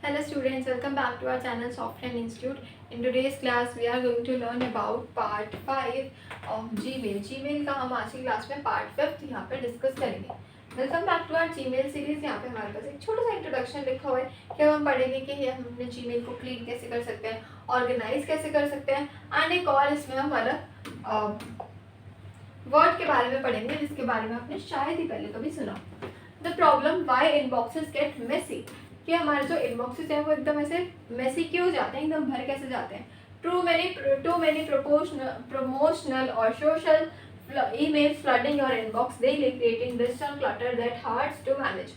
Hello students, welcome back to our channel Software Institute. In today's class we are going to learn about part 5 of Gmail. Gmail का हम आज की class में part 5 यहाँ पे discuss करेंगे. Welcome back to our Gmail series. यहाँ पे हमारे पास एक छोटा सा इंट्रोडक्शन लिखा हुआ है कि हम पढ़ेंगे कि हम अपने जीमेल को क्लीन कैसे कर सकते हैं, ऑर्गेनाइज कैसे कर सकते हैं एंड एक और इसमें हम अलग वर्ड के बारे में पढ़ेंगे जिसके बारे में आपने शायद ही पहले कभी सुना. The problem why inboxes get messy, कि हमारे जो इनबॉक्सेस हैं वो एकदम ऐसे मेसी क्यों जाते हैं, एकदम भर कैसे जाते हैं. टू मैनी प्रमोशनल और social emails flooding your inbox daily, creating digital clutter that hard to manage.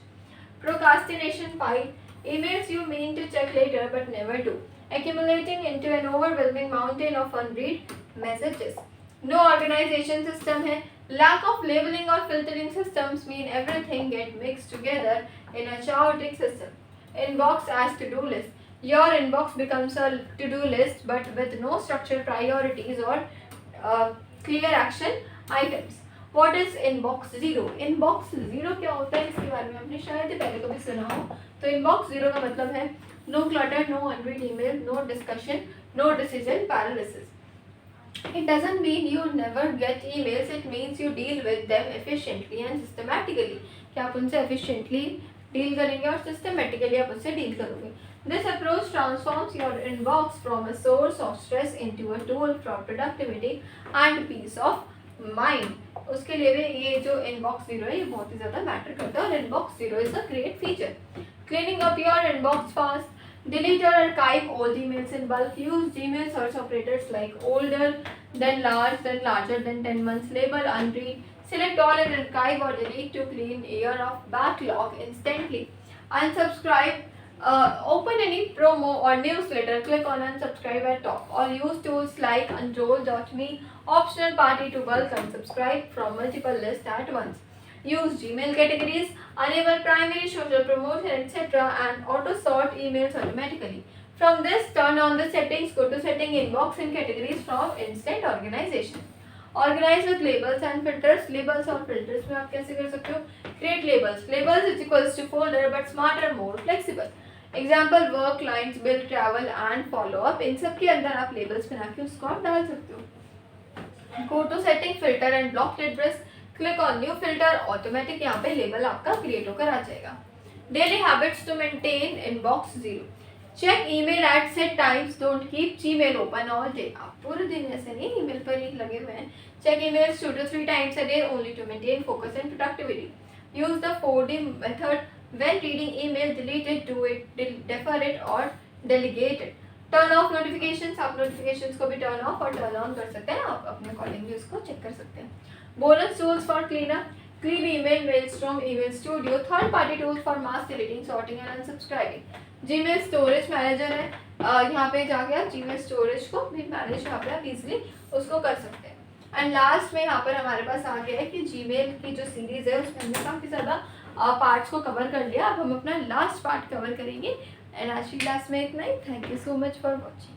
Procrastination pile, emails you mean to check later but never do, accumulating into an overwhelming mountain of unread messages. No organization system है. Lack of labeling or filtering systems mean everything get mixed together in a chaotic system. Inbox as to-do list. Your inbox becomes a to-do list but with no structured priorities or clear action items. What is inbox zero? Inbox zero क्या होता है इसके बारे में आपने शायद ही पहले कभी सुना हो. तो inbox zero का मतलब है no clutter, no unread email, no discussion, no decision paralysis. It doesn't mean you never get emails. It means you deal with them efficiently and systematically. कि आप उनसे efficiently डील करेंगे और सिस्टमेटिकली आप उससे डील करोगे. This approach transforms your inbox from a source of stress into a tool for productivity and peace of mind. उसके लिए भी ये जो इनबॉक्स जीरो है ये बहुत ही ज़्यादा मैटर करता है और inbox zero is a great feature. Cleaning up your inbox fast. Delete or archive old emails in bulk. Use Gmail search operators like older than large, then larger than 10 months. Label unread. Select all and archive or delete to clean air of backlog instantly. Unsubscribe. Open any promo or newsletter. Click on unsubscribe at top. Or use tools like unroll.me. Optional party to bulk unsubscribe from multiple lists at once. Use Gmail categories. Enable primary, social promotion, etc. and auto sort emails automatically. From this, turn on the settings. Go to setting inbox and categories from instant organization. Organize with labels and filters. Labels और filters में आप कैसे कर सकते हो? Create labels. Labels is equals to folder but smarter, more flexible. Example work, clients, bill, travel and follow up. इन सब के अंदर आप labels बना के उसको आप डाल सकते हो. Go to setting, filter and block address. Click on new filter. Automatic यहाँ पे लेबल आपका क्रिएट होकर आ जाएगा. Daily habits to maintain inbox zero. Check email at set times. Don't keep Gmail open all day. आप पूरे दिन ऐसे नहीं ईमेल पर ही लगे हुए हैं. Check emails 2 to 3 times a day only to maintain focus and productivity. Use the 4D method. When reading email, delete it, do it, defer it or delegate it. Turn off notifications. आप notifications को भी turn off और turn on कर सकते हैं. आप अपने according भी उसको चेक कर सकते हैं. Bonus tools for cleanup. Clean Email, Mailstorm, Email Studio. Third party tools for mass deleting, sorting and unsubscribing. Gmail storage manager है. यहाँ पे जाके आप जीमेल स्टोरेज को भी मैनेज यहाँ पे आप इजीली उसको कर सकते हैं. एंड लास्ट में यहाँ पर हमारे पास आ गया है कि जीमेल की जो सीरीज़ है उसमें हमने काफ़ी ज़्यादा पार्ट्स को कवर कर लिया. अब हम अपना लास्ट पार्ट कवर करेंगे. एंड आज की क्लास में इतना ही. Thank you so much for watching.